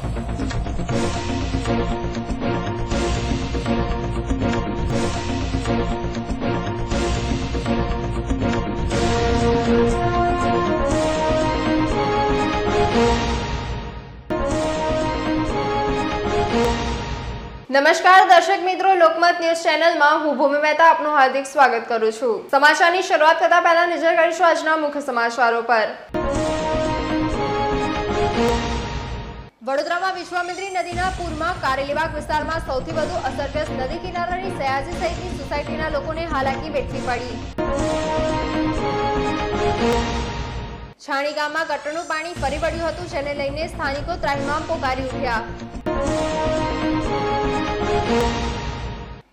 નમસ્કાર દર્શક મિત્રો, લોકમત ન્યૂઝ ચેનલમાં હું ભૂમિ મહેતા આપનું હાર્દિક સ્વાગત કરું છું। સમાચારની શરૂઆત કરતા પહેલા નજર કરીશું આજના મુખ્ય સમાચારો પર। વડોદરામાં વિશ્વામિત્રી નદીના પૂરમાં કારેલીબાગ વિસ્તારમાં સૌથી વધુ અસરગ્રસ્ત નદી કિનારાની સયાજી સહિતની સોસાયટીના લોકોને હાલાકી વેઠવી પડી। છાણી ગામમાં ગટરનું પાણી ફરી વળ્યું હતું, જેને લઈને સ્થાનિકો ત્રાહિમામ પોકારી ઉઠ્યા।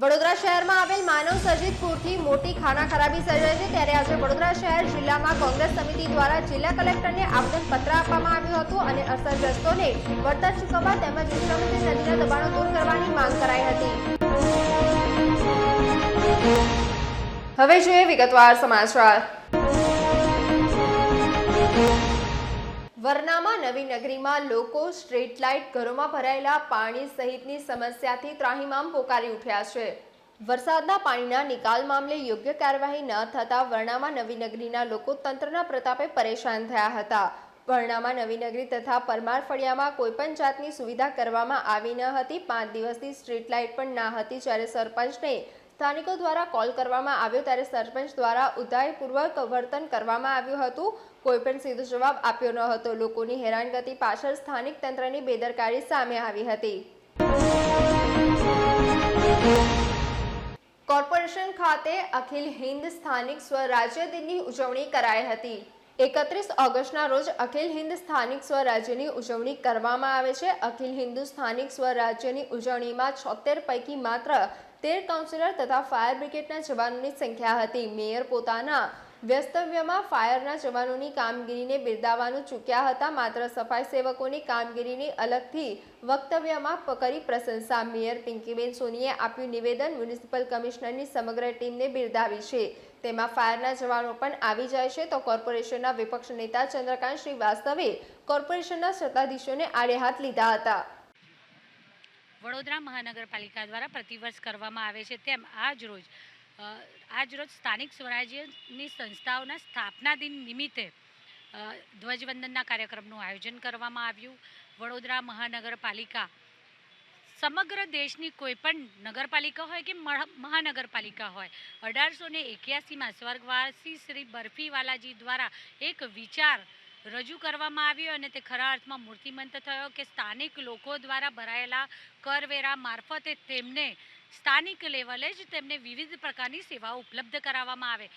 વડોદરા શહેરમાં આવેલ માનવ સર્જિત પૂરથી મોટી ખાના ખરાબી સર્જાઈ છે, ત્યારે આજે વડોદરા શહેર જિલ્લામાં કોંગ્રેસ સમિતિ દ્વારા જિલ્લા કલેક્ટરને આવેદનપત્ર આપવામાં આવ્યું હતું અને અસરગ્રસ્તોને વળતર ચૂકવવા તેમજ વિશ્વામિત્રી નદીના દબાણો દૂર કરવાની માંગ કરાઈ હતી। હવે જોઈએ વિગતવાર સમાચાર। વરનામાં નવી નગરીમાં લોકો સ્ટ્રીટ લાઇટ, ઘરોમાં ભરાયેલા પાણી સહિતની સમસ્યાથી ત્રાહિમામ પોકારી ઉઠ્યા છે। વરસાદના પાણીના નિકાલ મામલે યોગ્ય કાર્યવાહી ન થતા વરનામાં નવી નગરીના લોકો તંત્રના પ્રતાપે પરેશાન થયા હતા। વરનામાં નવી નગરી તથા પરમાર ફળિયામાં કોઈપણ જાતની સુવિધા કરવામાં આવી ન હતી। 5 દિવસથી સ્ટ્રીટ લાઇટ પણ ના હતી। જ્યારે સરપંચને સ્થાનિકો દ્વારા કોલ કરવામાં આવ્યો ત્યારે સરપંચ દ્વારા ઉદાયપૂર્વક વર્તન કરવામાં આવ્યું હતું। કોઈ પણ સીધો જવાબ આપ્યો ન હતો। લોકોની હેરાનગતિ પાછળ સ્થાનિક તંત્રની બેદરકારી સામે આવી હતી। કોર્પોરેશન ખાતે અખિલ હિન્દ સ્થાનિક સ્વરાજ્ય દિનની ઉજવણી કરાઈ હતી। 31 ઓગસ્ટના રોજ અખિલ હિન્દ સ્થાનિક સ્વરાજ્યની ઉજવણી કરવામાં આવે છે। અખિલ હિન્દુ સ્થાનિક સ્વરાજ્યની ઉજવણીમાં 76 પૈકી માત્ર 13 કાઉન્સિલર તથા ફાયર બ્રિગેડના જવાનોની સંખ્યા હતી। મેયર પોતાના વ્યસ્તવ્યમાં ફાયરના જવાનોની કામગીરીને બિરદાવવાનું ચૂક્યા હતા। માત્ર સફાઈ સેવકોની કામગીરીની અલગથી વક્તવ્યમાં કરી પ્રશંસા। મેયર પિંકીબેન સોનીએ આપ્યું નિવેદન, મ્યુનિસિપલ કમિશનરની સમગ્ર ટીમને બિરદાવી છે। તેમાં ફાયરના જવાનો પણ આવી જાય છે। તો કોર્પોરેશનના વિપક્ષ નેતા ચંદ્રકાંત શ્રીવાસ્તવે કોર્પોરેશનના સત્તાધીશોને આડે હાથ લીધા હતા। વડોદરા મહાનગરપાલિકા દ્વારા પ્રતિવર્ષ કરવામાં આવે છે તેમ આજરોજ સ્થાનિક સ્વરાજ્યની સંસ્થાઓના સ્થાપના દિન નિમિત્તે ધ્વજવંદનના કાર્યક્રમનું આયોજન કરવામાં આવ્યું। વડોદરા મહાનગરપાલિકા સમગ્ર દેશની કોઈપણ નગરપાલિકા હોય કે મહાનગરપાલિકા હોય, 1881માં સ્વર્ગવાસી શ્રી બરફીવાલાજી દ્વારા એક વિચાર રજૂ કરવામાં આવ્યો અને તે ખરા અર્થમાં મૂર્તિમંત થયો કે સ્થાનિક લોકો દ્વારા ભરાયેલા કરવેરા મારફતે તેમને સ્થાનિક લેવલે જ તેમને વિવિધ પ્રકારની સેવાઓ ઉપલબ્ધ કરાવવામાં આવે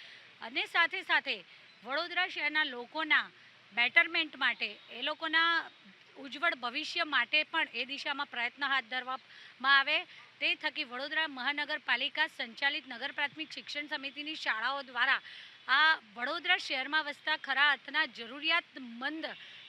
અને સાથે સાથે વડોદરા શહેરના લોકોના બેટરમેન્ટ માટે, એ લોકોના ઉજ્જવળ ભવિષ્ય માટે પણ એ દિશામાં પ્રયત્ન હાથ ધરવામાં આવે। તે થકી વડોદરા મહાનગરપાલિકા સંચાલિત નગર પ્રાથમિક શિક્ષણ સમિતિની શાળાઓ દ્વારા આ વડોદરા શહેરમાં વસતા ખરા અર્થના જરૂરિયાતમંદ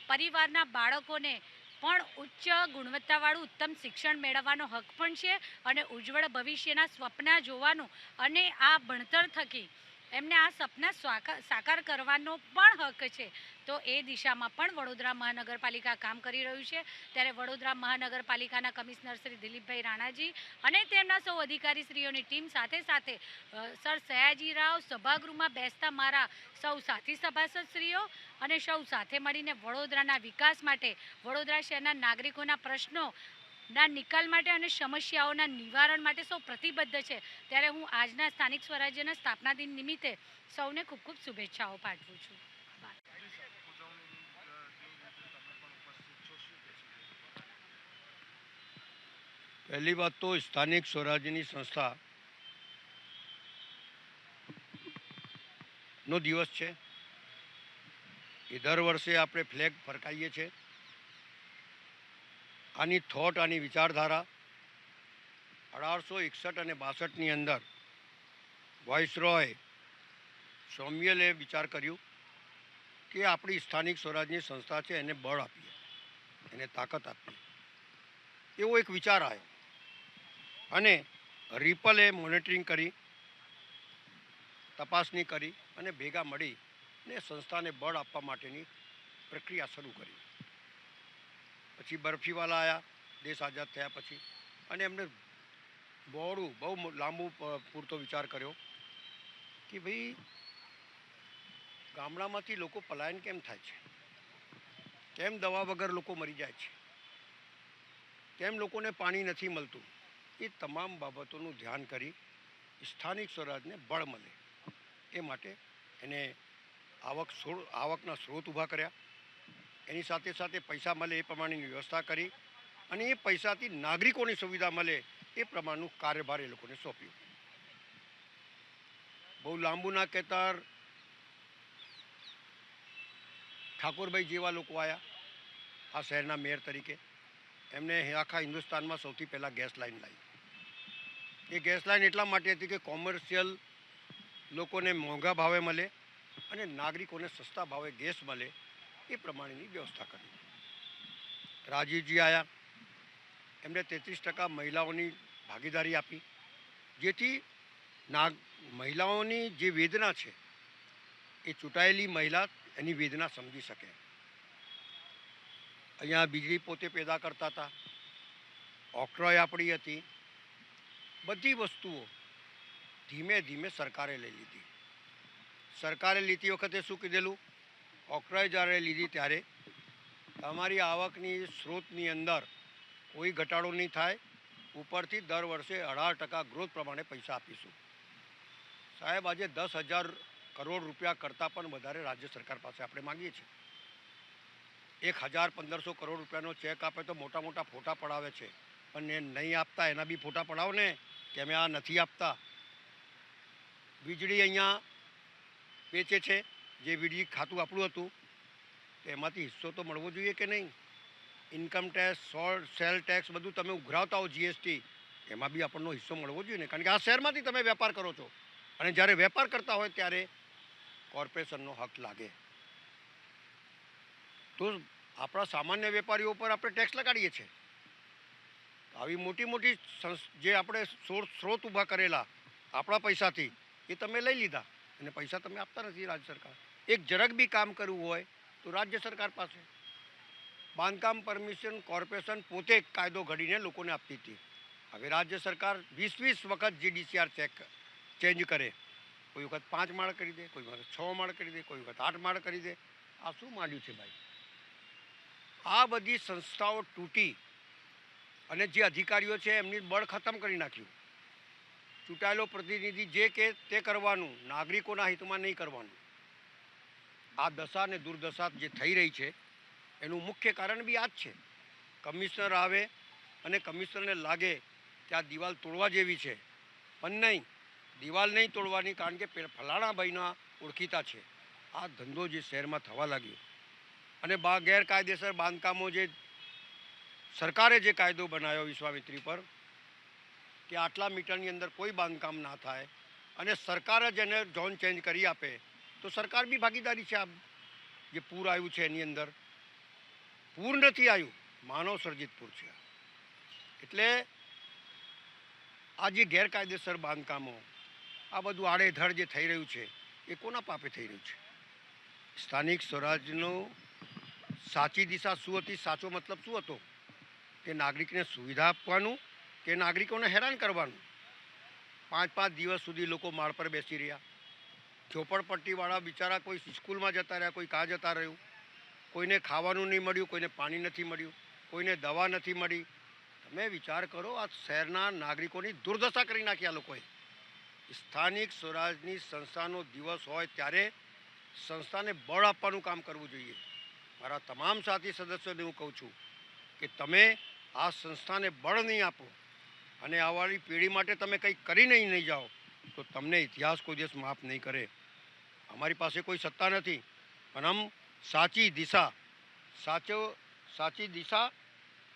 પરિવારના બાળકોને પણ ઉચ્ચ ગુણવત્તાવાળું ઉત્તમ શિક્ષણ મેળવવાનો હક પણ છે અને ઉજ્જવળ ભવિષ્યના સ્વપ્ના જોવાનું અને આ ભણતર થકી એમને આ સપના સાકાર કરવાનો પણ હક છે। તો એ દિશામાં પણ વડોદરા મહાનગરપાલિકા કામ કરી રહ્યું છે। ત્યારે વડોદરા મહાનગરપાલિકાના કમિશનર શ્રી દિલીપભાઈ રાણાજી અને તેમના સૌ અધિકારીશ્રીઓની ટીમ સાથે સાથે સર સયાજીરાવ સભાગૃહમાં બેસતા મારા સૌ સાથી સભાસદશ્રીઓ અને સૌ સાથે મળીને વડોદરાના વિકાસ માટે, વડોદરા શહેરના નાગરિકોના પ્રશ્નોના નિકાલ માટે અને સમસ્યાઓના નિવારણ માટે સૌ પ્રતિબદ્ધ છે। ત્યારે હું આજના સ્થાનિક સ્વરાજ્યના સ્થાપના દિન નિમિત્તે સૌને ખૂબ ખૂબ શુભેચ્છાઓ પાઠવું છું। पहली बात तो स्थानिक स्वराज्यની સંસ્થા નો દિવસ છે એ દર વર્ષે આપણે ફ્લેગ ફરકાવીએ છીએ। આની થોટ, આની વિચારધારા 1861 અને 62ની અંદર વાઇસરોય સોમ્યુએલે વિચાર કર્યું કે આપણી સ્થાનિક સ્વરાજની સંસ્થા છે એને બળ આપીએ, એને તાકાત આપીએ, એવો એક વિચાર આવ્યો અને રિપલે મોનિટરિંગ કરી, તપાસણી કરી અને ભેગા મળી ને સંસ્થાને બળ આપવા માટેની પ્રક્રિયા શરૂ કરી। પછી બરફીવાલા આવ્યા દેશ આઝાદ થયા પછી, અને એમને બહુ લાંબુ પૂરતો વિચાર કર્યો કે ભાઈ ગામડામાંથી લોકો પલાયન કેમ થાય છે, કેમ દવા વગર લોકો મરી જાય છે, કેમ લોકોને પાણી નથી મળતું. એ તમામ બાબતોનું ધ્યાન કરી સ્થાનિક સ્વરાજને બળ મળે એ માટે એને આવકના સ્ત્રોત ઊભા કર્યા. એની સાથે સાથે પૈસા મળે એ પ્રમાણેની વ્યવસ્થા કરી, અને એ પૈસાથી નાગરિકોની સુવિધા મળે એ પ્રમાણનું કાર્યભાર એ લોકોને સોંપ્યું. બહુ લાંબુ ના કહેતા ઠાકોરભાઈ જેવા લોકો આવ્યા આ શહેરના મેયર તરીકે. એમને આખા હિન્દુસ્તાનમાં સૌથી પહેલાં ગેસ લાઈન લાવી. એ ગેસ લાઈન એટલા માટે હતી કે કોમર્શિયલ લોકોને મોંઘા ભાવે મળે અને નાગરિકોને સસ્તા ભાવે ગેસ મળે એ પ્રમાણેની વ્યવસ્થા કરી. રાજીવજી આવ્યા, એમને 33% મહિલાઓની ભાગીદારી આપી, જેથી મહિલાઓની જે વેદના છે એ ચૂંટાયેલી મહિલા એની વેદના સમજી શકે. અહીંયા વીજળી પોતે પેદા કરતા હતા, ઓક્ટ્રોય આપણી હતી. બધી વસ્તુઓ ધીમે ધીમે સરકારે લઈ લીધી. સરકારે લીધી વખતે શું કીધેલું, ઓક્ટ્રોય જ્યારે લીધી ત્યારે તમારી આવકની સ્ત્રોતની અંદર કોઈ ઘટાડો નહીં થાય, ઉપરથી દર વર્ષે 18% ગ્રોથ પ્રમાણે પૈસા આપીશું. સાહેબ, આજે 10,000 કરોડ રૂપિયા કરતાં પણ વધારે રાજ્ય સરકાર પાસે આપણે માગીએ છીએ. 1,000-1,500 કરોડ રૂપિયાનો ચેક આપે તો મોટા મોટા ફોટા પડાવે છે, પણ એ નહીં આપતા એના બી ફોટા પડાવો ને કે અમે આ નથી આપતા. વીજળી અહીંયા વેચે છે, જે વીજળી ખાતું આપણું હતું એમાંથી હિસ્સો તો મળવો જોઈએ કે નહીં. ઇન્કમ ટેક્સ, સેલ ટેક્સ બધું તમે ઉઘરાવતા હો, જીએસટી, એમાં બી આપણનો હિસ્સો મળવો જોઈએ ને, કારણ કે આ શહેરમાંથી તમે વેપાર કરો છો, અને જ્યારે વેપાર કરતા હોય ત્યારે કોર્પોરેશનનો હક લાગે. તો આપણા સામાન્ય વેપારીઓ ઉપર આપણે ટેક્સ લગાડીએ છીએ. આવી મોટી મોટી જે આપણે સ્ત્રોત ઊભા કરેલા આપણા પૈસાથી એ તમે લઈ લીધા, અને પૈસા તમે આપતા નથી રાજ્ય સરકાર. એક જરાક બી કામ કરવું હોય તો રાજ્ય સરકાર પાસે. બાંધકામ પરમિશન કોર્પોરેશન પોતે કાયદો ઘડીને લોકોને આપતી હતી. હવે રાજ્ય સરકાર 20 વખત GDCR ચેન્જ કરે. કોઈ વખત 5 માળ કરી દે, કોઈ વખત 6 માળ કરી દે, કોઈ વખત 8 માળ કરી દે. આ શું માંડ્યું છે ભાઈ? આ બધી સંસ્થાઓ તૂટી અને જે અધિકારીઓ છે એમની બળ ખતમ કરી નાખ્યું. ચૂંટાયેલો પ્રતિનિધિ જે કે તે કરવાનું, નાગરિકોના હિતમાં નહીં કરવાનું. આ દશા અને દુર્દશા જે થઈ રહી છે એનું મુખ્ય કારણ બી આ જ છે. કમિશનર આવે અને કમિશનરને લાગે કે આ દિવાલ તોડવા જેવી છે, પણ નહીં, દિવાલ નહીં તોડવાની, કારણ કે ફલાણા ભાઈના ઓળખીતા છે. આ ધંધો જે શહેરમાં થવા લાગ્યો, અને ગેરકાયદેસર બાંધકામો, જે સરકારે જે કાયદો બનાવ્યો વિશ્વામિત્રી પર કે આટલા મીટરની અંદર કોઈ બાંધકામ ના થાય, અને સરકાર જ એને ઝોન ચેન્જ કરી આપે, તો સરકાર બી ભાગીદારી છે. આ જે પૂર આવ્યું છે એની અંદર પૂર નથી આવ્યું, માનવ સર્જિત પૂર છે. એટલે આ જે ગેરકાયદેસર બાંધકામો, આ બધું આડેધડ જે થઈ રહ્યું છે એ કોના પાપે થઈ રહ્યું છે? સ્થાનિક સ્વરાજનો સાચી દિશા શું હતી, સાચો મતલબ શું હતો? કે નાગરિકને સુવિધા આપવાનું કે નાગરિકોને હેરાન કરવાનું? 5-5 દિવસ સુધી લોકો માળ પર બેસી રહ્યા. ઝોપડપટ્ટીવાળા બિચારા કોઈ સ્કૂલમાં જતા રહ્યા, કોઈ કાં જતા રહ્યું, કોઈને ખાવાનું નહીં મળ્યું, કોઈને પાણી નથી મળ્યું, કોઈને દવા નથી મળી. તમે વિચાર કરો, આ શહેરના નાગરિકોની દુર્દશા કરી નાખી આ લોકોએ. સ્થાનિક સ્વરાજની સંસ્થાનો દિવસ હોય ત્યારે સંસ્થાને બળ આપવાનું કામ કરવું જોઈએ. મારા તમામ સાથી સદસ્યોને હું કહું છું કે તમે આ સંસ્થાને બળ નહીં આપો અને આવનારી પેઢી માટે તમે કંઈક કરીને નહીં જાઓ તો તમને ઇતિહાસ કોઈ દિવસ માફ નહીં કરે. અમારી પાસે કોઈ સત્તા નથી, પણ આમ સાચી દિશા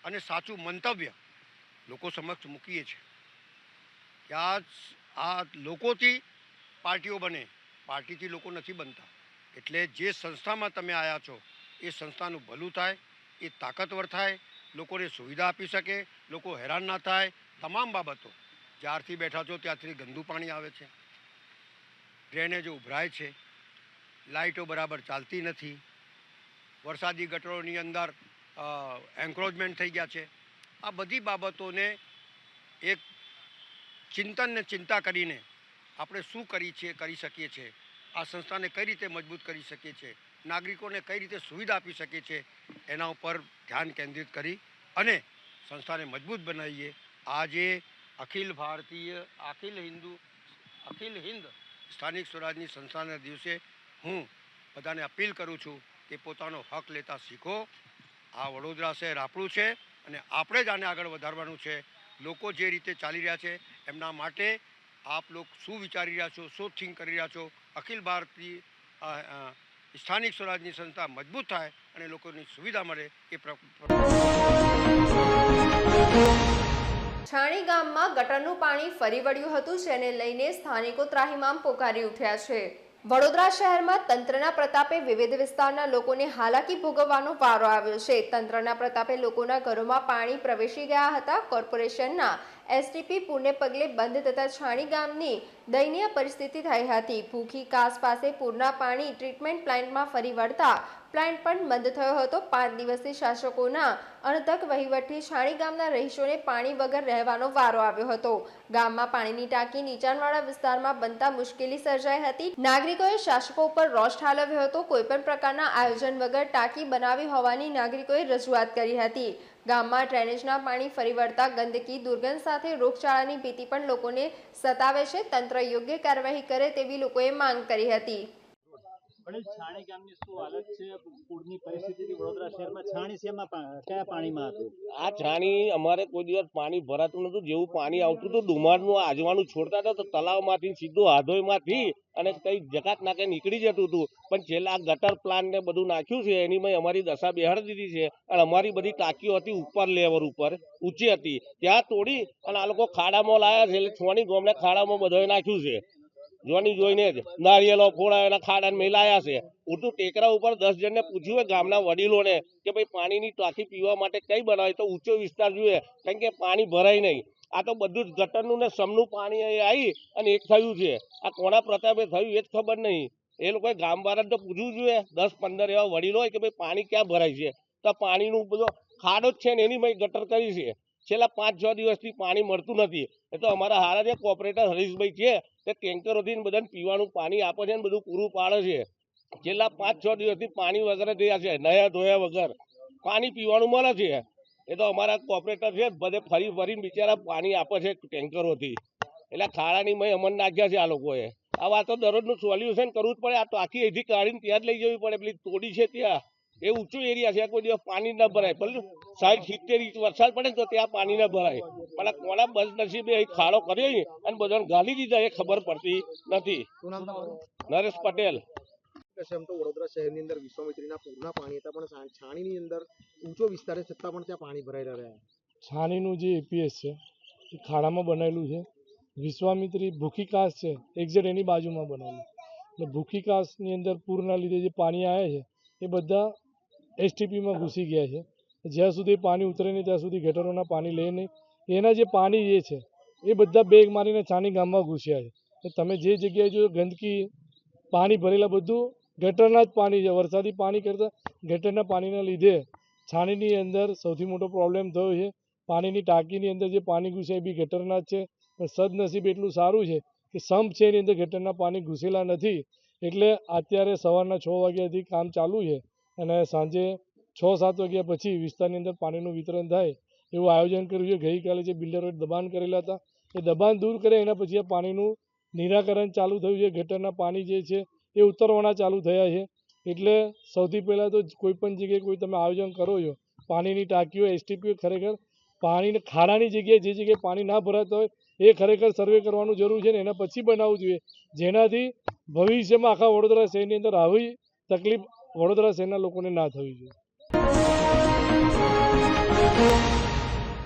અને સાચું મંતવ્ય લોકો સમક્ષ મૂકીએ છીએ કે આ લોકોથી પાર્ટીઓ બને, પાર્ટીથી લોકો નથી બનતા. એટલે જે સંસ્થામાં તમે આવ્યા છો એ સંસ્થાનું ભલું થાય, એ તાકાતવર થાય, લોકોને સુવિધા આપી શકે, લોકો હેરાન ના થાય. તમામ બાબતો જ્યારથી બેઠા છો ત્યારથી ગંદુ પાણી આવે છે, ડ્રેનેજો ઉભરાય છે, લાઇટો બરાબર ચાલતી નથી, વરસાદી ગટરોની અંદર એન્ક્રોચમેન્ટ થઈ ગયા છે. આ બધી બાબતોને એક ચિંતન ને ચિંતા કરીને આપણે શું કરી શકીએ છીએ, આ સંસ્થાને કઈ રીતે મજબૂત કરી શકીએ છીએ, નાગરિકોને કઈ રીતે સુવિધા આપી શકીએ છીએ, એના ઉપર ધ્યાન કેન્દ્રિત કરી અને સંસ્થાને મજબૂત બનાવીએ. આજે અખિલ હિન્દ સ્થાનિક સ્વરાજની સંસ્થાના દિવસે હું બધાને અપીલ કરું છું કે પોતાનો હક લેતા શીખો. આ વડોદરા શહેર આપણું છે અને આપણે જ આને આગળ વધારવાનું છે. લોકો જે રીતે ચાલી રહ્યા છે એમના માટે આપ લોકો શું વિચારી રહ્યા છો, શું થિંક કરી રહ્યા છો. અખિલ ભારતીય સ્થાનિક સ્વરાજની સંસ્થા મજબૂત થાય અને લોકોની સુવિધા મળે એ છાણી ગામમાં ગટરનું પાણી ફરી વળ્યું હતું, જેને લઈને સ્થાનિકો ત્રાહિમામ પોકારી ઉઠ્યા છે. વડોદરા શહેરમાં તંત્રના પ્રતાપે વિવિધ વિસ્તારના લોકોને હાલાકી ભોગવવાનો વારો આવ્યો છે. તંત્રના પ્રતાપે લોકોના ઘરોમાં પાણી પ્રવેશી ગયા હતા. કોર્પોરેશનના એસટીપી પૂરને પગલે બંધ થતા છાણી ગામની દયનીય પરિસ્થિતિ થઈ હતી. ભૂખી કાસ પાસે પૂરના પાણી ટ્રીટમેન્ટ પ્લાન્ટમાં ફરી વળતા પ્લાન્ટ પણ બંધ થયો હતો. 5 દિવસથી શાસકોના અણધક વહીવટથી છાણી ગામના રહીશોને પાણી વગર રહેવાનો વારો આવ્યો હતો. ગામમાં પાણીની ટાંકી નીચાણવાળા વિસ્તારમાં બનતા મુશ્કેલી સર્જાઈ હતી. નાગરિકોએ શાસકો ઉપર રોષ ઠાલવ્યો હતો. કોઈપણ પ્રકારના આયોજન વગર ટાંકી બનાવી હોવાની નાગરિકોએ રજૂઆત કરી હતી. ગામમાં ડ્રેનેજના પાણી ફરી વળતા ગંદકી, દુર્ગંધ સાથે રોગચાળાની ભીતિ પણ લોકોને સતાવે છે. તંત્ર યોગ્ય કાર્યવાહી કરે તેવી લોકોએ માંગ કરી હતી. છાણી ગામની શું હાલત છે? પૂરની પરિસ્થિતિ વડોદરા શહેરમાં છાણી શેમાં કયા પાણીમાં હતું? આ છાણી અમારે કોઈ દિવસ પાણી ભરાતું નતું. જેવું પાણી આવતું હતું ડુમારનું આજવાનું છોડતા હતા તો તલાવમાંથી સીધું હાધોઈમાંથી અને કઈ જકાત નાકે નીકળી જતું હતું. પણ છેલ્લા ગટર પ્લાન્ટ ને બધું નાખ્યું છે એની મેં અમારી દશા બેહાડી દીધી છે. અને અમારી બધી ટાંકીઓ હતી ઉપર લેવલ ઉપર ઊંચી હતી, ત્યાં તોડી અને આ લોકો ખાડામાં લાયા છે. એટલે છોની ગોમને ખાડામાં બધોય નાખ્યું છે. જોની જોઈને જ નારિયેલો ફોડા એના ખાડાને મેલાયા છે. ઉલટું ટેકરા ઉપર 10 જણને પૂછ્યું હોય ગામના વડીલોને કે ભાઈ પાણીની ટાંકી પીવા માટે કઈ બનાવે તો ઊંચો વિસ્તાર જોઈએ, કારણ કે પાણી ભરાય નહીં. આ તો બધું જ ગટરનું ને સમનું પાણી આવી અને એક થયું છે. આ કોના પ્રતાપે થયું એ જ ખબર નહીં. એ લોકોએ ગામ વાળાને તો પૂછવું જોઈએ. 10-15 એવા વડીલો હોય કે ભાઈ પાણી ક્યાં ભરાય છે, તો પાણીનું બધો ખાડો જ છે ને એની મેં ગટર કરી છે. છેલ્લા 5-6 દિવસથી પાણી મળતું નથી. એ તો અમારા હારા જે કોર્પોરેટર હરીશભાઈ છે તે ટેન્કરોથી બધાને પીવાનું પાણી આપે છે ને બધું પૂરું પાડે છે. છેલ્લા 5-6 દિવસથી પાણી વગર થયા છે, નયા ધોયા વગર પાણી પીવાનું મળે છે. એ તો અમારા કોર્પોરેટર છે બધે ફરી ફરીને બિચારા પાણી આપે છે ટેન્કરોથી. એટલે ખાડાની મેં અમન નાખ્યા છે આ લોકોએ. આ વાતો દરરોજનું સોલ્યુશન કરવું જ પડે. આ ટાંકી અહીંથી કાઢીને ત્યાં જ લઈ જવી પડે. પેલી તોડી છે ત્યાં એ ઊંચું એરિયા છે, કોઈ દિવસ પાણી ન ભરાય. ભલે 60-70 ઇંચ વરસાદ પડે તો ત્યાં પાણી ન ભરાય. પણ આ કોના બદનસીબે અહીં ખાડો કર્યો અને બધાને ગાલી દીધા એ ખબર પડતી નથી. નરેશ પટેલ. તો વડોદરા શહેરની અંદર વિશ્વામિત્રીના પૂરના પાણી હતા, પણ છાણીની અંદર ઊંચો વિસ્તાર છે છતાં પણ ત્યાં પાણી ભરાઈ રહ્યા. છાણીનું જે એપીએસ છે એ ખાડામાં બનાવેલું છે. વિશ્વામિત્રી ભૂખી કાસ છે એક્ઝેક્ટ એની બાજુમાં બનાવેલું. એટલે ભૂખી કાસની અંદર પૂરના લીધે જે પાણી આવે છે એ બધા એસટીપીમાં ઘૂસી ગયા છે. જ્યાં સુધી પાણી ઉતરે નહીં ત્યાં સુધી ગટરોના પાણી લે નહીં. એના જે પાણી જે છે એ બધા બેગ મારીને છાણી ગામમાં ઘૂસ્યા છે. તમે જે જગ્યાએ જો ગંદકી પાણી ભરેલા બધું ગટરના જ પાણી છે. વરસાદી પાણી કરતાં ગટરના પાણીના લીધે છાણીની અંદર સૌથી મોટો પ્રોબ્લેમ થયો છે. પાણીની ટાંકીની અંદર જે પાણી ઘૂસે એ બી ગટરના જ છે. પણ સદનસીબ એટલું સારું છે કે સંપ છે એની અંદર ગટરના પાણી ઘૂસેલા નથી. એટલે અત્યારે સવારના 6 વાગ્યાથી કામ ચાલુ છે અને સાંજે 6-7 વાગ્યા પછી વિસ્તારની અંદર પાણીનું વિતરણ થાય એવું આયોજન કર્યું છે. ગઈકાલે જે બિલ્ડરોએ દબાણ કરેલા હતા એ દબાણ દૂર કરે એના પછી આ પાણીનું નિરાકરણ ચાલુ થયું છે. ગટરના પાણી જે છે એ ઉતરવાના ચાલુ થયા છે. એટલે સૌથી પહેલાં તો કોઈ પણ જગ્યાએ કોઈ તમે આયોજન કરો છો પાણીની ટાંકીઓ એસટીપીઓ ખરેખર પાણીને ખાડાની જગ્યાએ જે જગ્યાએ પાણી ના ભરાતા હોય એ ખરેખર સર્વે કરવાનું જરૂર છે ને એના પછી બનાવવું જોઈએ, જેનાથી ભવિષ્યમાં આખા વડોદરા શહેરની અંદર આવી તકલીફ વડોદરા શહેરના લોકોને ના થવી જોઈએ.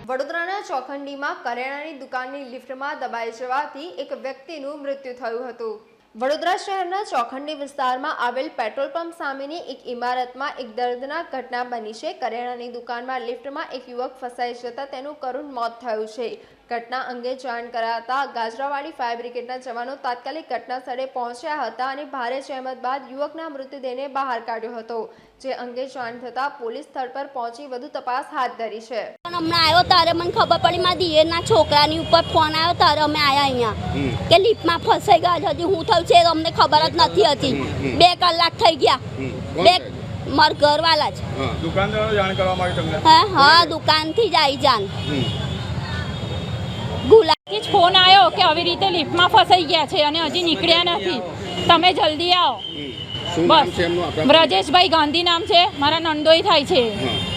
વડોદરાના ચોખંડીમાં કરિયાણાની દુકાનની લિફ્ટમાં દબાઈ જવાથી એક વ્યક્તિનું મૃત્યુ થયું હતું. વડોદરા શહેરના ચોખંડી વિસ્તારમાં આવેલ પેટ્રોલ પંપ સામેની એક ઇમારતમાં એક દર્દનાક ઘટના બની છે. કરિયાણાની દુકાનમાં લિફ્ટમાં એક યુવક ફસાઈ જતા તેનું કરુણ મોત થયું છે. ઘટના અંગે જાણ કરાતા ગાજરાવાડી ફાયર બ્રિગેડના જવાનો તાત્કાલિક ઘટના સ્થળે પહોંચ્યા હતા અને ભારે જહેમત બાદ યુવકના મૃતદેહને બહાર કાઢ્યો હતો, જે અંગે જાણ થતાં પોલીસ સ્થળ પર પહોંચી વધુ તપાસ હાથ ધરી છે. હમણાં આવ્યો ત્યારે મને ખબર પડી મારા દિયરના છોકરાની ઉપર ફોન આવ્યો ત્યારે અમે આવ્યા અહીંયા કે લિફ્ટમાં ફસાઈ ગયા હતી. હું થયું છે અમને ખબર જ નથી હતી. 2 કલાક થઈ ગયા. મારા ઘરવાળા જ દુકાનદારો જાણ કરવામાં આવી તમને? હા, દુકાનથી જ આવી જાન. ગુલાબથી જ ફોન આવ્યો કે આવી રીતે લિફ્ટમાં ફસાઈ ગયા છે અને હજી નીકળ્યા નથી, તમે જલ્દી આવો. બસ બ્રજેશભાઈ ગાંધી નામ છે, મારા નંદોઈ થાય છે.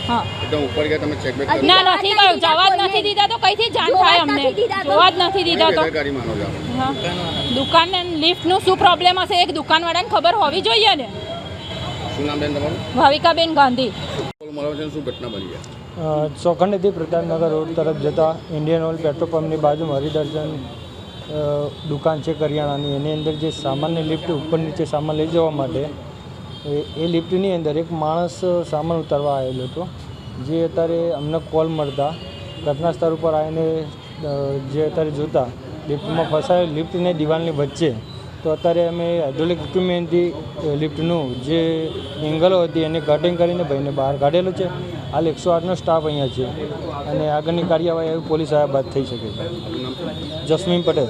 હા, ઉપર ગયા તમે ચેક બેક ના નથી ગયું, જવા જ નથી દીધા તો કઈથી જાણ થાય અમને, જોવા જ નથી દીધા તો. હા, દુકાન લિફ્ટનું શું પ્રોબ્લેમ હશે એક દુકાનવાળાને ખબર હોવી જોઈએ ને. શું નામ બેન તમારું? ભાવિકાબેન ગાંધી. શું ઘટના બની છે? ચોખંડીથી પ્રતાપનગર રોડ તરફ જતા ઇન્ડિયન ઓઇલ પેટ્રોલ પંપની બાજુમાં હરિદર્શન દુકાન છે કરિયાણાની. એની અંદર જે સામાનની લિફ્ટ ઉપર નીચે સામાન લઈ જવા માટે એ લિફ્ટની અંદર એક માણસ સામાન ઉતારવા આવેલો હતો, જે અત્યારે અમને કોલ મળતા ઘટના સ્થળ ઉપર આવીને જે અત્યારે જોતા લિફ્ટમાં ફસાયેલ લિફ્ટને દિવાલની વચ્ચે. તો અત્યારે અમે હાઇડ્રોલિક ઇક્વિપમેન્ટથી લિફ્ટનું જે એંગલો હતી એને કટિંગ કરીને ભાઈને બહાર કાઢેલો છે. હાલ 108નો સ્ટાફ અહીંયા છે અને આગળની કાર્યવાહી પોલીસ આવ્યા બાદ થઈ શકે છે. જસ્મીન પટેલ.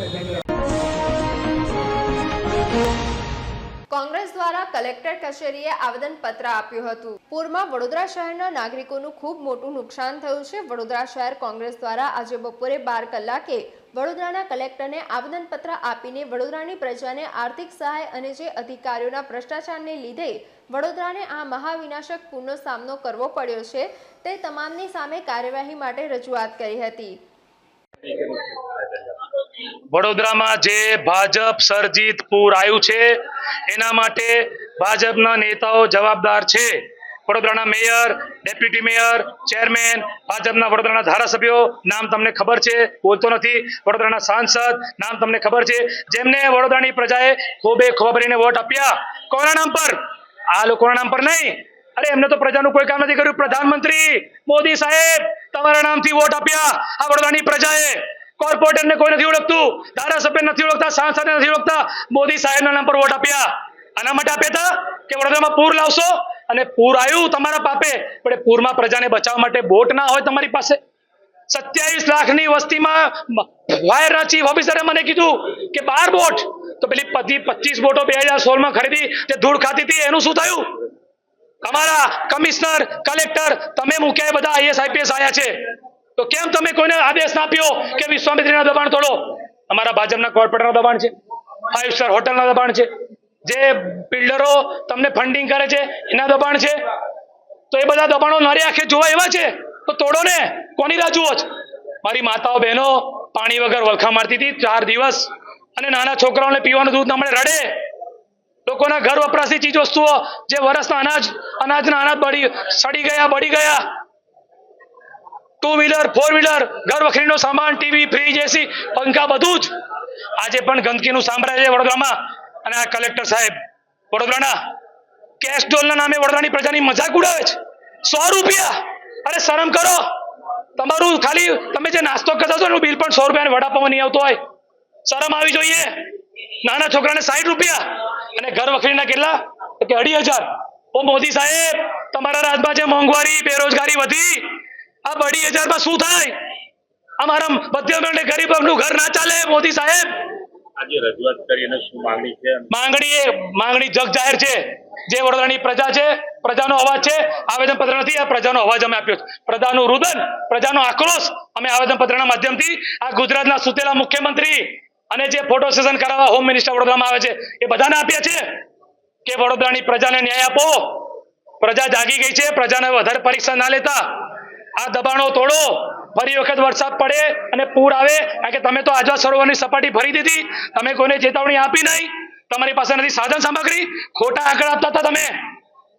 કોંગ્રેસ દ્વારા કલેક્ટર કચેરીએ આવેદનપત્ર આપ્યું હતું. પૂરમાં વડોદરા શહેરના નાગરિકોનું ખૂબ મોટું નુકસાન થયું છે. વડોદરા શહેર કોંગ્રેસ દ્વારા આજે બપોરે 12 કલાકે વડોદરાના કલેક્ટરને આવેદનપત્ર આપીને વડોદરાની પ્રજાને આર્થિક સહાય અને જે અધિકારીઓના ભ્રષ્ટાચારને લીધે વડોદરાને આ મહાવિનાશક પૂરનો સામનો કરવો પડ્યો છે તે તમામની સામે કાર્યવાહી માટે રજૂઆત કરી હતી. વડોદરામાં જે ભાજપ સર્જિત પૂર આવ્યું છે એના માટે ભાજપના નેતાઓ જવાબદાર છે. વડોદરાના મેયર, ડેપ્યુટી મેયર, ચેરમેન, ભાજપના વડોદરાના ધારાસભ્યો નામ તમને ખબર છે, બોલતો નથી. વડોદરાના સાંસદ નામ તમને ખબર છે, જેમને વડોદરાની પ્રજાએ ખોબે ખોબરીને વોટ આપ્યા. કોના નામ પર? આ લોકોના નામ પર નહીં. અરે એમને તો પ્રજાનું કોઈ કામ નથી કર્યું. પ્રધાનમંત્રી મોદી સાહેબ તમારા નામથી વોટ આપ્યા આ વડોદરાની પ્રજાએ. કોર્પોરેટરને કોઈ નથી ઓળખતું, ધારાસભ્ય નથી ઓળખતા, સાંસદ નથી ઓળખતા, મોદી સાહેબના નામ પર વોટ આપ્યા. આના માટે આપ્યા હતા કે વડોદરામાં પૂર લાવશો, અને પૂર આવ્યું તમારા પાપે, પણ પૂરમાં પ્રજાને બચાવવા માટે બોટ ના હોય તમારી પાસે. 27 લાખની વસ્તીમાં વાયરના ચીફ ઓફિસરે મને કીધું કે 12 બોટ, તો પેલી 25 બોટો 2016માં ખરીદી જે ધૂળ ખાતી હતી એનું શું થયું? તમારા કમિશનર, કલેક્ટર તમે મૂક્યા બધા IAS IPS આયા છે, તો કેમ તમે કોઈને આદેશ ના આપ્યો કે વિશ્વામિત્રીના દબાણ તોડો? અમારા ભાજપના કોર્પોરેટરના દબાણ છે, 5 સ્ટાર હોટલના દબાણ છે, જે બિલ્ડરો તમને ફંડિંગ કરે છે એના દબાણ છે. તો એ બધા દબાણો નારી આંખે જોવા એવા છે તો તોડો ને, કોની રાહ જુઓ છો? મારી માતાઓ બહેનો પાણી વગર વલખા મારતી હતી 4 દિવસ, અને નાના છોકરાઓને પીવાનું દૂધ ના મળે રડે. લોકોના ઘર વપરાશી ચીજ વસ્તુઓ જે વર્ષના અનાજ સડી ગયા, બળી ગયા. 2 વ્હીલર 4 વ્હીલર ઘર વખરીનો સામાન, ટીવી, ફ્રીજ, એસી, પંખા બધું જ. આજે પણ ગંદકીનું સામ્રાજ્ય વડોદરામાં. અને આ કલેક્ટર સાહેબ વડોદરાના કેશ ડોલના નામે વડોદરાની પ્રજાની મજાક ઉડાવે છે. 100 રૂપિયા! અરે શરમ કરો. તમારું ખાલી તમે જે નાસ્તો કરતા છો એનું બિલ પણ 100 રૂપિયા વડાપાવ નહીં આવતો હોય. શરમ આવી જોઈએ. નાના છોકરાને 60 રૂપિયા અને ઘર વખરીના કેટલા કે 2,500. ઓ મોદી સાહેબ તમારા રાજમાં જે મોંઘવારી, બેરોજગારી વધી, આ 2,500 શું થાય? અમારા મધ્યમ અને ગરીબોનું ઘર ના ચાલે. મોદી સાહેબ આજે રજૂઆત કરીને શું માંગણી છે? માંગણી જગ જાહેર છે. જે વડોદરાની પ્રજા છે, પ્રજાનો અવાજ છે. આવેદનપત્ર નથી, આ પ્રજાનો અવાજ અમે આપ્યો છે. પ્રજાનું રુદન, પ્રજાનો આક્રોશ અમે આવેદનપત્રના માધ્યમથી આ ગુજરાતના સુતેલા મુખ્યમંત્રી અને જે ફોટો સેશન કરાવવા હોમ મિનિસ્ટર વડોદરામાં આવે છે એ બધાને આપ્યા છે કે વડોદરાની પ્રજાને ન્યાય આપો. પ્રજા જાગી ગઈ છે, પ્રજાને વધારે પરીક્ષા ના લેતા. આ દબાણો તોડો. ફરી વખત વરસાદ પડે અને પૂર આવે, કારણ કે તમે તો આજવા સરોવરની સપાટી ભરી દીધી, તમે કોઈને ચેતવણી આપી નહીં. તમારી પાસે નથી સાધન સામગ્રી. ખોટા આંકડા આપતા હતા તમે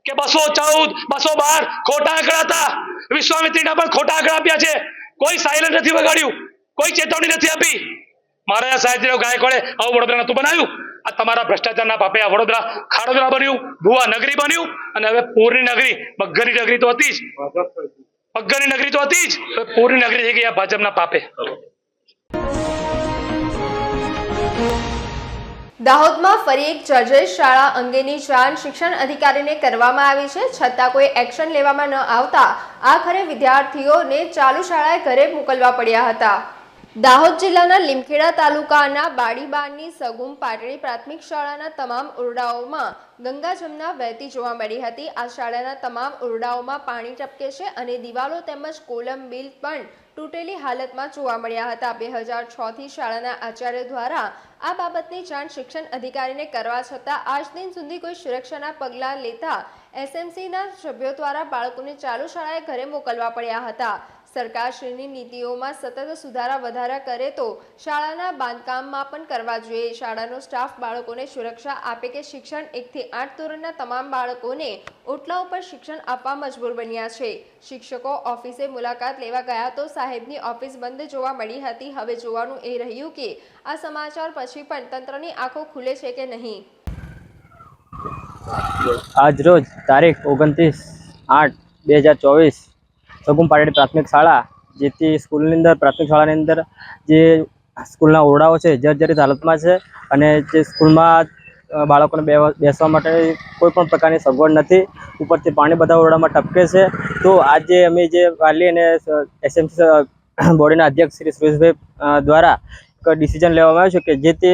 કે 214, 212 ખોટા આંકડા હતા. વિશ્વામિત્રીના પણ ખોટા આંકડા આપ્યા છે. કોઈ સાયલન્ટ નથી વગાડ્યું, કોઈ ચેતવણી નથી આપી. મહારાજા સાહેબ ગાયકવાડે આવું વડોદરા નતું બનાવ્યું. આ તમારા ભ્રષ્ટાચારના પાપે આ વડોદરા ખાડોદરા બન્યું, ભુવા નગરી બન્યું, અને હવે પૂરની નગરી, બગ્ગરની નગરી તો હતી જ, બગ્ગરની નગરી તો હતી જ, હવે પૂરની નગરી થઈ ગઈ આ ભાજપના પાપે. દાહોદમાં ફરી એક જર્જરિત શાળા અંગેની જાણ શિક્ષણ અધિકારીને કરવામાં આવી છે, છતાં કોઈ એક્શન લેવામાં ન આવતા આખરે વિદ્યાર્થીઓને ચાલુ શાળાએ ઘરે મોકલવા પડ્યા હતા. દાહોદ જિલ્લાના લીમખેડા તાલુકાના બાડીબારની સગુમ પાટડી પ્રાથમિક શાળાના તમામ ઓરડાઓમાં ગંગા જમના વહેતી જોવા મળી હતી. આ શાળાના તમામ ઓરડાઓમાં પાણી ટપકે છે અને દિવાલો તેમજ કોલમ બિલ પણ તૂટેલી હાલતમાં જોવા મળ્યા હતા. 2006થી શાળાના આચાર્ય દ્વારા આ બાબતની જાણ શિક્ષણ અધિકારીને કરવા છતાં આજ દિન સુધી કોઈ સુરક્ષાના પગલાં લેતા એસએમસીના સભ્યો દ્વારા બાળકોને ચાલુ શાળાએ ઘરે મોકલવા પડ્યા હતા. સરકારશ્રીની નીતિઓમાં સતત સુધારા વધારા કરે તો શાળાના બાંધકામમાં પણ કરવા જોઈએ. શાળાનો સ્ટાફ બાળકોને સુરક્ષા આપે કે શિક્ષણ 1 થી 8 ધોરણના તમામ બાળકોને ઓટલા ઉપર શિક્ષણ આપવા મજબૂર બન્યા છે. શિક્ષકો ઓફિસે મુલાકાત લેવા ગયા તો સાહેબની ઓફિસ બંધ જોવા મળી હતી. હવે જોવાનું એ રહ્યું કે આ સમાચાર પછી પણ તંત્રની આંખો ખુલે છે કે નહીં. આજ રોજ તારીખ 29/8/2024 સગુમ પાટડી પ્રાથમિક શાળા જેથી સ્કૂલની અંદર પ્રાથમિક શાળાની અંદર જે સ્કૂલના ઓરડાઓ છે જર્જરિત હાલતમાં છે અને જે સ્કૂલમાં બાળકોને બેસવા માટે કોઈ પણ પ્રકારની સગવડ નથી. ઉપરથી પાણી બધા ઓરડામાં ટપકે છે. તો આજે અમે જે વાલી અને એસએમસી બોર્ડના અધ્યક્ષ શ્રી સુરેશભાઈ દ્વારા એક ડિસિઝન લેવામાં આવ્યું છે કે જે તે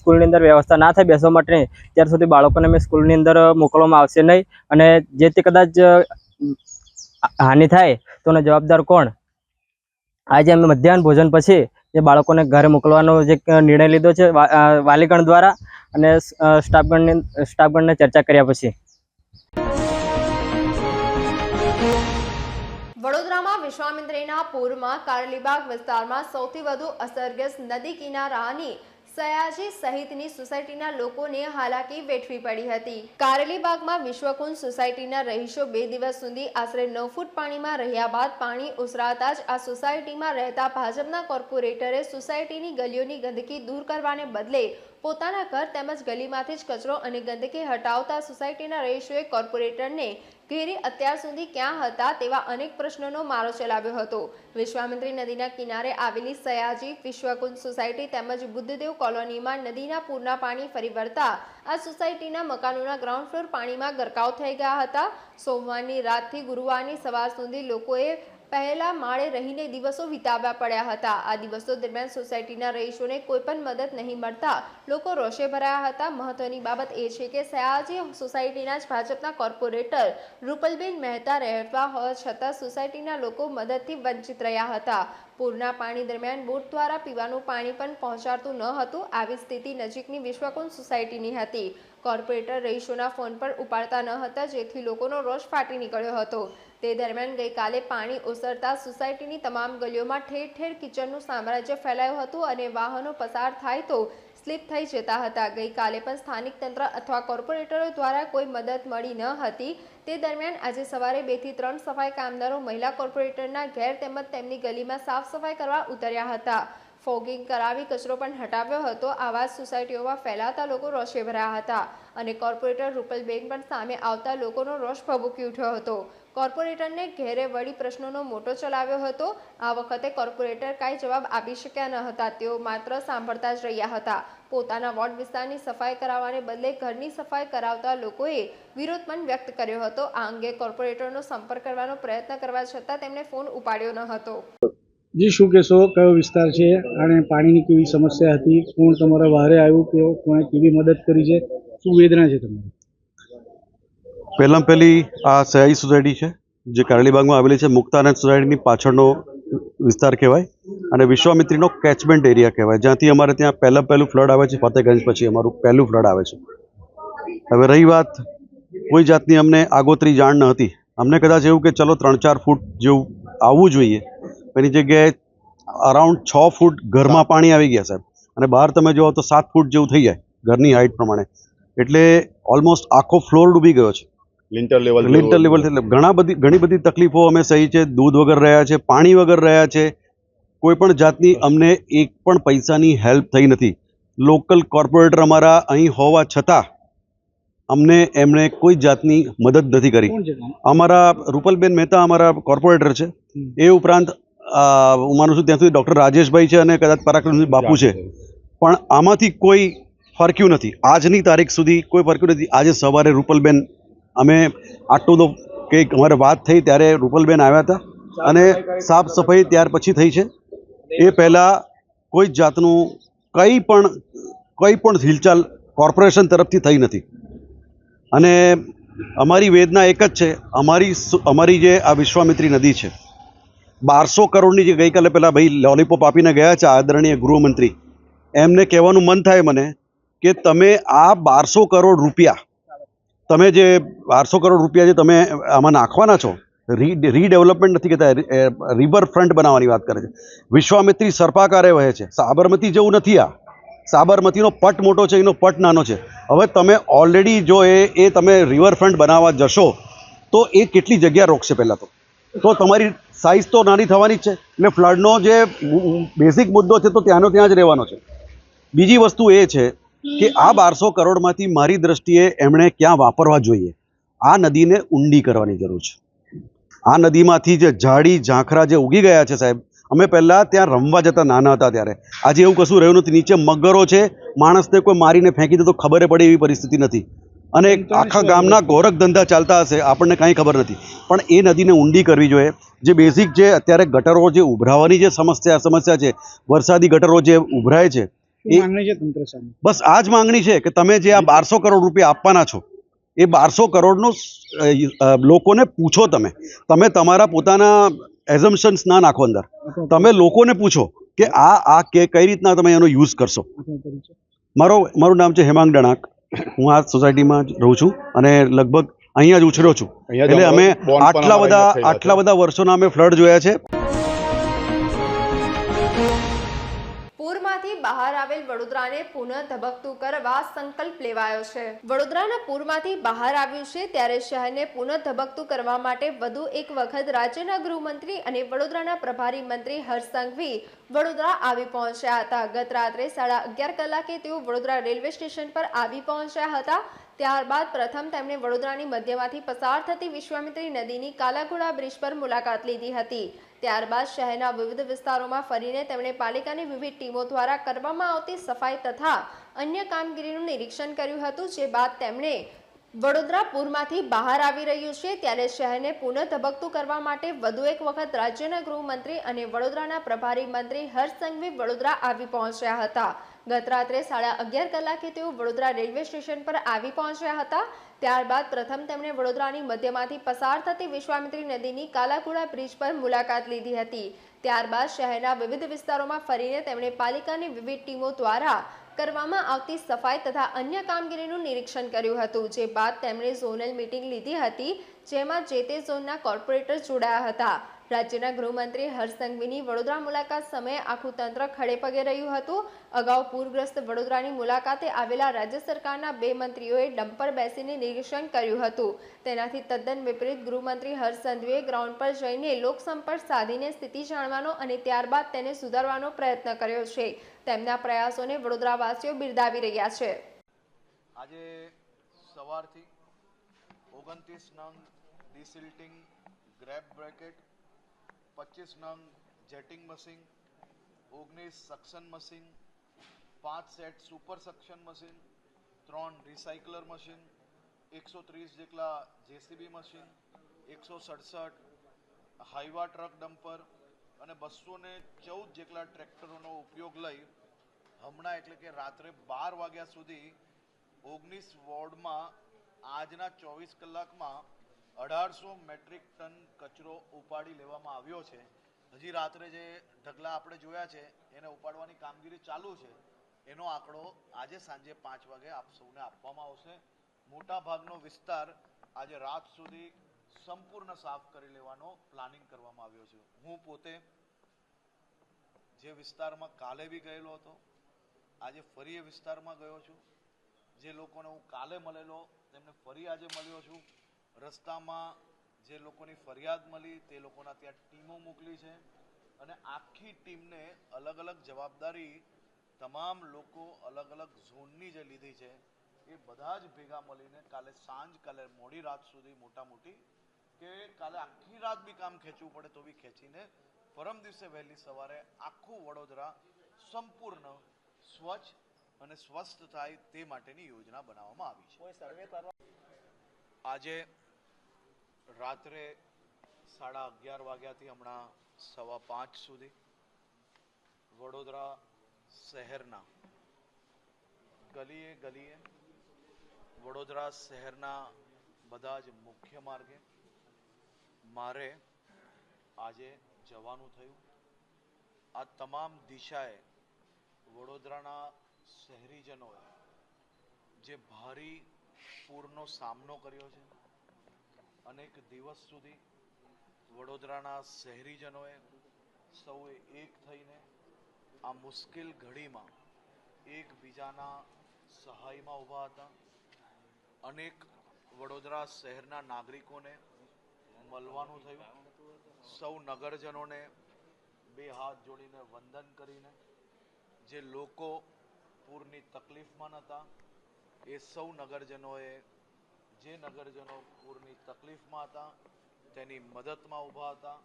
સ્કૂલની અંદર વ્યવસ્થા ના થાય બેસવા માટેની ત્યાર સુધી બાળકોને અમે સ્કૂલની અંદર મોકલવામાં આવશે નહીં અને જે તે કદાચ હાનિ થાય તો એનો જવાબદાર કોણ. આજે અમે મધ્યાહન ભોજન પછી જે બાળકોને ઘરે મોકલવાનો જે નિર્ણય લીધો છે વાલીગણ દ્વારા અને સ્ટાફગણને ચર્ચા કર્યા પછી. વડોદરામાં વિશ્વામિત્રીના પૂરમાં કારેલીબાગ વિસ્તારમાં સૌથી વધુ અસરગ્રસ્ત નદી કિનારાની સયાજી સહિતની સોસાયટીના લોકોને હાલાકી વેઠવી પડી હતી. કારેલીબાગમાં વિશ્વકુંજ સોસાયટીના રહીશો 2 દિવસ સુધી આશરે 9 ફૂટ પાણીમાં રહ્યા બાદ પાણી ઓસરાતા જ આ સોસાયટીમાં રહેતા ભાજપના કોર્પોરેટરે સોસાયટીની ગલીઓની ગંદકી દૂર કરવાને બદલે પોતાના ઘર તેમજ ગલીમાંથી જ કચરો અને ગંદકી હટાવતા સોસાયટીના રહીશોએ કોર્પોરેટરને ઘેરી અત્યાર સુધી ક્યાં હતા તેવા અનેક પ્રશ્નોનો મારો ચલાવ્યો હતો. વિશ્વામિત્રી નદીના કિનારે આવેલી સયાજી વિશ્વકુંજ સોસાયટી તેમજ બુદ્ધદેવ કોલોનીમાં નદીના પૂરના પાણી ફરી વળતા આ સોસાયટીના મકાનોના ગ્રાઉન્ડ ફ્લોર પાણીમાં ગરકાવ થઈ ગયા હતા. સોમવારની રાતથી ગુરુવારની સવાર સુધી લોકોએ પહેલા માળે રહીને દિવસો વિતાવવા પડ્યા હતા. આ દિવસો દરમિયાન સોસાયટીના રહીશોને કોઈ પણ મદદ નહીં મળતા લોકો રોષે ભરાયા હતા. મહત્વની બાબત એ છે કે સયાજી સોસાયટીના જ ભાજપના કોર્પોરેટર રૂપલબેન મહેતા રહેવા હોવા છતાં સોસાયટીના લોકો મદદથી વંચિત રહ્યા હતા. પૂરના પાણી દરમિયાન બોટ દ્વારા પીવાનું પાણી પણ પહોંચાડતું ન હતું. આવી સ્થિતિ નજીકની વિશ્વકુંજ સોસાયટીની હતી. કોર્પોરેટર રહીશોના ફોન પર ઉપાડતા ન હતા જેથી લોકોનો રોષ ફાટી નીકળ્યો હતો. તે દરમિયાન ગઈકાલે પાણી ઓસરતા સોસાયટીની તમામ ગલીઓમાં ઠેર ઠેર કિચનનું સામ્રાજ્ય ફેલાયું હતું અને વાહનો પસાર થાય તો સ્લીપ થઈ જતા હતા. ગઈકાલે પણ સ્થાનિક તંત્ર અથવા કોર્પોરેટરો દ્વારા કોઈ મદદ મળી ન હતી. તે દરમિયાન આજે સવારે 2 થી 3 સફાઈ કામદારો મહિલા કોર્પોરેટરના ઘેર તેમજ તેમની ગલીમાં સાફ સફાઈ કરવા ઉતર્યા હતા. ફોગિંગ કરાવી કચરો પણ હટાવ્યો હતો. આવા સોસાયટીઓમાં ફેલાતા લોકો રોષે ભરાયા હતા અને કોર્પોરેટર રૂપલબેન પણ સામે આવતા લોકોનો રોષ ભભૂકી ઉઠ્યો હતો. કોર્પોરેટરને ઘેરે વળી પ્રશ્નોનો મોટો ચલાવ્યો હતો. આ વખતે કોર્પોરેટર કાંઈ જવાબ આપી શક્યા ન હતા. તેઓ માત્ર સાંભળતા જ રહ્યા હતા. પોતાના વોર્ડ વિસ્તારની સફાઈ કરાવવાને બદલે ઘરની સફાઈ કરાવતા લોકોએ વિરોધ પણ વ્યક્ત કર્યો હતો. આ અંગે કોર્પોરેટરનો સંપર્ક કરવાનો પ્રયત્ન કરવા છતાં તેમણે ફોન ઉપાડ્યો ન હતો. જી શું કહેશો, કયો વિસ્તાર છે અને પાણીની કેવી સમસ્યા હતી, કોણ તમારા વારે આવ્યું, કે કોણે કેવી મદદ કરી છે, શું વેદના છે તમારી? પહેલી આ સયાજી સોસાયટી છે જે કારેલીબાગમાં આવેલી છે. મુક્તાનંદ સોસાયટીની પાછળનો વિસ્તાર કહેવાય અને વિશ્વામિત્રીનો કેચમેન્ટ એરિયા કહેવાય, જ્યાંથી અમારે ત્યાં પહેલું ફ્લડ આવે છે. ફતેહગંજ પછી અમારું પહેલું ફ્લડ આવે છે. હવે રહી વાત, કોઈ જાતની અમને આગોતરી જાણ ન હતી. અમને કદાચ એવું કે ચલો 3-4 ફૂટ જેવું આવવું જોઈએ, એની જગ્યાએ અરાઉન્ડ 6 ફૂટ ઘરમાં પાણી આવી ગયા સાહેબ. અને બહાર તમે જોવો તો 7 ફૂટ જેવું થઈ જાય ઘરની હાઇટ પ્રમાણે. એટલે ઓલમોસ્ટ આખો ફ્લોર ડૂબી ગયો છે. લિન્ટર લેવલ ઘણી બધી તકલીફો અમે સહી છે. દૂધ વગર રહ્યા છે, પાણી વગર રહ્યા છે. કોઈ પણ જાતની અમને એક પણ પૈસાની હેલ્પ થઈ નથી. લોકલ કોર્પોરેટર અમારા અહીં હોવા છતાં અમને એમણે કોઈ જાતની મદદ નથી કરી. અમારા રૂપલબેન મહેતા અમારા કોર્પોરેટર છે. એ ઉપરાંત હું માનું છું ત્યાં સુધી ડૉક્ટર રાજેશભાઈ છે અને કદાચ પરાક્રમસિંહ બાપુ છે, પણ આમાંથી કોઈ ફરક્યું નથી. આજની તારીખ સુધી કોઈ ફરક્યું નથી. આજે સવારે રૂપલબેન અમે આટલું તો કંઈક અમારે વાત થઈ ત્યારે રૂપલબેન આવ્યા હતા અને સાફ સફાઈ ત્યાર પછી થઈ છે. એ પહેલાં કોઈ જાતનું કંઈ પણ હિલચાલ કોર્પોરેશન તરફથી થઈ નથી. અને અમારી વેદના એક જ છે, અમારી જે આ વિશ્વામિત્રી નદી છે 1200 કરોડની જે ગઈકાલે પેલા ભાઈ લોલીપોપ આપીને ગયા છે આદરણીય ગૃહમંત્રી, એમને કહેવાનું મન થાય મને કે તમે આ 1200 કરોડ રૂપિયા તમે જે 1200 કરોડ રૂપિયા જે તમે આમાં નાખવાના છો, રીડેવલપમેન્ટ નથી કહેતા, રિવર ફ્રન્ટ બનાવવાની વાત કરે છે. વિશ્વામિત્રી સર્પાકારે વહે છે, સાબરમતી જેવું નથી. આ સાબરમતીનો પટ મોટો છે, એનો પટ નાનો છે. હવે તમે ઓલરેડી જો એ તમે રિવરફ્રન્ટ બનાવવા જશો તો એ કેટલી જગ્યા રોકશે? પહેલાં તો તમારી સાઇઝ તો નાની થવાની જ છે. એટલે ફ્લડનો જે બેઝિક મુદ્દો છે તો ત્યાંનો ત્યાં જ રહેવાનો છે. બીજી વસ્તુ એ છે કે આ 1200 કરોડમાંથી મારી દ્રષ્ટિએ એમણે ક્યાં વાપરવા જોઈએ? આ નદીને ઊંડી કરવાની જરૂર છે. આ નદીમાંથી જે ઝાડી ઝાંખરા જે ઉગી ગયા છે સાહેબ, અમે પહેલાં ત્યાં રમવા જતા નાના હતા ત્યારે. આજે એવું કશું રહ્યું નથી. નીચે મગરો છે, માણસને કોઈ મારીને ફેંકી દે તો ખબર પડે એવી પરિસ્થિતિ નથી. અને આખા ગામના ગોરખ ધંધા ચાલતા હશે, આપણને કાંઈ ખબર નથી. પણ એ નદીને ઊંડી કરવી જોઈએ. જે બેઝિક જે અત્યારે ગટરો જે ઉભરાવાની જે સમસ્યા છે, વરસાદી ગટરો જે ઉભરાય છે, બસ આ જ માંગણી છે કે તમે જે આ 1200 કરોડ રૂપિયા આપવાના છો એ 1200 કરોડનું લોકોને પૂછો. તમે તમારા પોતાના એઝમ્પશન્સ ના નાખો અંદર. તમે લોકોને પૂછો કે આ કઈ રીતના તમે એનો યુઝ કરશો. મારું નામ છે હેમાંગ ડણાક. હું આ સોસાયટીમાં જ રહું છું અને લગભગ અહીંયા જ ઉછર્યો છું. એટલે અમે આટલા બધા વર્ષોના અમે ફ્લડ જોયા છે. પૂરમાંથી બહાર આવેલ વડોદરાને પુનઃ ધબકતું કરવા સંકલ્પ લેવાયો છે. વડોદરાના પૂરમાંથી બહાર આવ્યું છે ત્યારે શહેરને પુનઃ ધબકતું કરવા માટે વધુ એક વખત રાજ્યના ગૃહમંત્રી અને વડોદરાના પ્રભારી મંત્રી હર્ષ સંઘવી વડોદરા આવી પહોંચ્યા હતા. ગત રાત્રે 11:30 કલાકે તેઓ વડોદરા રેલવે સ્ટેશન પર આવી પહોંચ્યા હતા. ત્યારબાદ પ્રથમ તેમણે વડોદરાની મધ્યમાંથી પસાર થતી વિશ્વામિત્રી નદીની કાલાઘોડા બ્રિજ પર મુલાકાત લીધી હતી. ત્યારબાદ શહેરના વિવિધ વિસ્તારોમાં ફરીને તેમણે પાલિકાની વિવિધ ટીમો દ્વારા કરવામાં આવતી સફાઈ તથા અન્ય કામગીરીનું નિરીક્ષણ કર્યું હતું. જે બાદ તેમણે વડોદરા પૂરમાંથી બહાર આવી રહ્યું છે ત્યારે શહેરને પુનઃ ધબકતું કરવા માટે વધુ એક વખત રાજ્યના ગૃહમંત્રી અને વડોદરાના પ્રભારી મંત્રી હર્ષ સંઘવી વડોદરા આવી પહોંચ્યા હતા. ગત રાત્રે 11:30 કલાકે તેઓ વડોદરા રેલવે સ્ટેશન પર આવી પહોંચ્યા હતા. ત્યારબાદ પ્રથમ તેમણે વડોદરાની મધ્યમાંથી પસાર થતી વિશ્વામિત્રી નદીની કાલાઘોડા બ્રિજ પર મુલાકાત લીધી હતી. ત્યારબાદ શહેરના વિવિધ વિસ્તારોમાં ફરીને તેમણે પાલિકાની વિવિધ ટીમો દ્વારા કરવામાં આવતી સફાઈ તથા અન્ય કામગીરીનું નિરીક્ષણ કર્યું હતું. જે બાદ તેમણે ઝોનલ મીટિંગ લીધી હતી જેમાં જે તે ઝોનના કોર્પોરેટર જોડાયા હતા. રાજ્યના ગૃહમંત્રી હર્ષ સંઘવીની વડોદરા મુલાકાત સમયે આખું તંત્ર ખડેપગે રહ્યું હતું. અગાઉ પૂરગ્રસ્ત વડોદરાની મુલાકાતે આવેલા રાજ્ય સરકારના 2 મંત્રીઓએ ડમ્પર બેસીને નિરીક્ષણ કર્યું હતું. તેનાથી તદ્દન વિપરીત ગૃહમંત્રી હર્ષ સંઘવીએ ગ્રાઉન્ડ પર જઈને લોકસંપર્ક સાધીને સ્થિતિ જાણવાનો અને ત્યારબાદ તેને સુધારવાનો પ્રયત્ન કર્યો છે. તેમના પ્રયાસોને વડોદરાવાસીઓ બિરદાવી રહ્યા છે. આજે સવારથી 29 નંગ ડિસિલ્ટિંગ ગ્રેપ બ્રેકેટ, 25 નંગ jetting machine, 19 suction machine, 5 set super suction machine, 3 રિસાયકલર machine, 130 જેટલા JCB machine, 167 Hyva truck dumper અને 214 જેટલા ટ્રેક્ટરોનો ઉપયોગ લઈ હમણાં એટલે કે રાત્રે 12 વાગ્યા સુધી 19 વોર્ડમાં આજના 24 કલાકમાં 1800 મેટ્રિક ટન કચરો ઉપાડી લેવામાં આવ્યો છે. હજી રાત્રે જે ઢગલા આપણે જોયા છે એને ઉપાડવાની કામગીરી ચાલુ છે. એનો આંકડો આજે સાંજે 5 વાગે આપ સૌને આપવામાં આવશે. મોટા ભાગનો વિસ્તાર આજે રાત સુધી સંપૂર્ણ સાફ કરી લેવાનો પ્લાનિંગ કરવામાં આવ્યો છે. હું પોતે જે વિસ્તારમાં કાલે બી ગયેલો હતો, આજે ફરી એ વિસ્તારમાં ગયો છું. જે લોકોને હું કાલે મળેલો તેમને ફરી આજે મળ્યો છું. રસ્તામાં જે લોકોની ફરિયાદ મળી તે લોકોના ત્યાં ટીમો મોકલી છે અને આખી ટીમને અલગ અલગ જવાબદારી તમામ લોકો અલગ અલગ ઝોનની જે લીધી છે એ બધા જ ભેગા મળીને કાલે મોડી રાત સુધી મોટા મોટી કે કાલે આખી રાત બી કામ ખેંચવું પડે તો બી ખેંચીને પરમ દિવસે વહેલી સવારે આખું વડોદરા સંપૂર્ણ સ્વચ્છ અને સ્વસ્થ થાય તે માટેની યોજના બનાવવામાં આવી છે. આજે રાત્રે 11:30 વાગ્યાથી હમણાં 5:15 સુધી વડોદરા શહેરના ગલીએ ગલીએ વડોદરા શહેરના બધા જ મુખ્ય માર્ગે મારે આજે જવાનું થયું. આ તમામ દિશાએ વડોદરાના શહેરીજનોએ જે ભારે પૂરનો સામનો કર્યો છે, અનેક દિવસ સુધી વડોદરાના શહેરીજનોએ સૌએ એક થઈને આ મુશ્કેલ ઘડીમાં એકબીજાના સહાયમાં ઊભા હતા. અનેક વડોદરા શહેરના નાગરિકોને મળવાનું થયું. સૌ નગરજનોને બે હાથ જોડીને વંદન કરીને જે લોકો પૂરની તકલીફમાં નહોતા એ સૌ નગરજનોએ જે નગરજનો પૂરની તકલીફમાં હતા તેની મદદમાં ઊભા હતા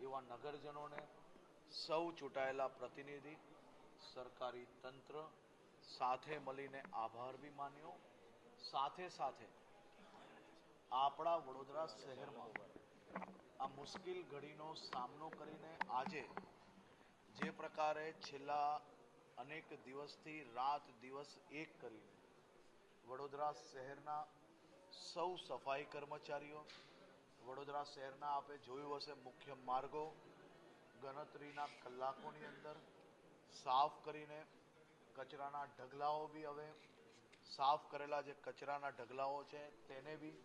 એવા નગરજનોને સૌ ચૂંટાયેલા પ્રતિનિધિ સરકારી તંત્ર સાથે મળીને આભાર બી માન્યો. સાથે સાથે આપણા વડોદરા શહેરમાં આ મુશ્કેલ ઘડીનો સામનો કરીને આજે જે પ્રકારે છેલ્લા અનેક દિવસથી રાત દિવસ એક કરીને વડોદરા શહેરના સૌ સફાઈ કર્મચારીઓ, વડોદરા શહેરના આપે જોયું હશે મુખ્ય માર્ગો ગણતરીના કલાકોની અંદર સાફ કરીને કચરાના ઢગલાઓ બી હવે સાફ કરેલા જે કચરાના ઢગલાઓ છે તેને બી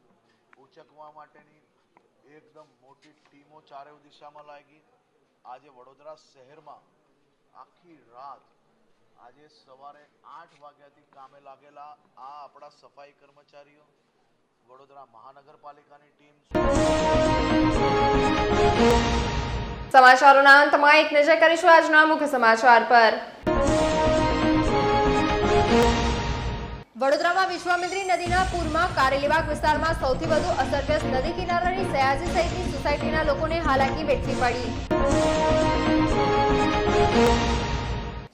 ઉચકવા માટેની એકદમ મોટી ટીમો ચારે દિશામાં લાગી. આજે વડોદરા શહેરમાં આખી રાત આજે સવારે 8 વાગ્યાથી કામે લાગેલા આ આપણા સફાઈ કર્મચારીઓ, વડોદરા મહાનગરપાલિકાની ટીમ. સમાચારોના અંતમાં એક નજર કરીશું આજના મુખ્ય સમાચાર પર. વડોદરામાં વિશ્વામિત્રી નદીના પૂરમાં કારેલીબાગ વિસ્તારમાં સૌથી વધુ અસરગ્રસ્ત નદી કિનારાની સયાજી સહિતની સોસાયટીના લોકોને હાલાકી વેઠવી પડી.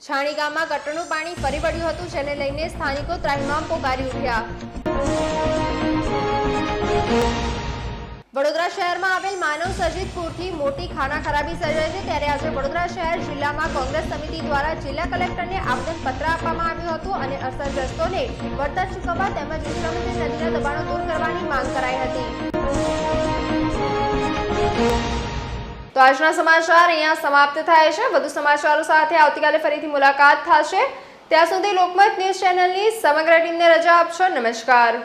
છાણી ગામમાં ગટરનું પાણી ફરી વળ્યું હતું, જેને લઈને સ્થાનિકો ત્રાહિમામ પોકારી ઉઠ્યા. વડોદરા શહેરમાં આવેલ માનવ સર્જિત પૂરથી મોટી ખાના ખરાબી સર્જાઈ છે, ત્યારે આજે વડોદરા શહેર જિલ્લામાં કોંગ્રેસ સમિતિ દ્વારા જિલ્લા કલેક્ટરને આવેદનપત્ર આપવામાં આવ્યું હતું અને અસરગ્રસ્તોને વળતર ચૂકવવા તેમજ વિશ્વામિત્રી નદીના દબાણો દૂર કરવાની માંગ કરાઈ હતી. તો આજના સમાચાર અહીંયા સમાપ્ત થાય છે. વધુ સમાચારો સાથે આવતીકાલે ફરીથી મુલાકાત થશે. ત્યાં સુધી લોકમત ન્યૂઝ ચેનલની સમગ્ર ટીમને રજા આપશો. નમસ્કાર.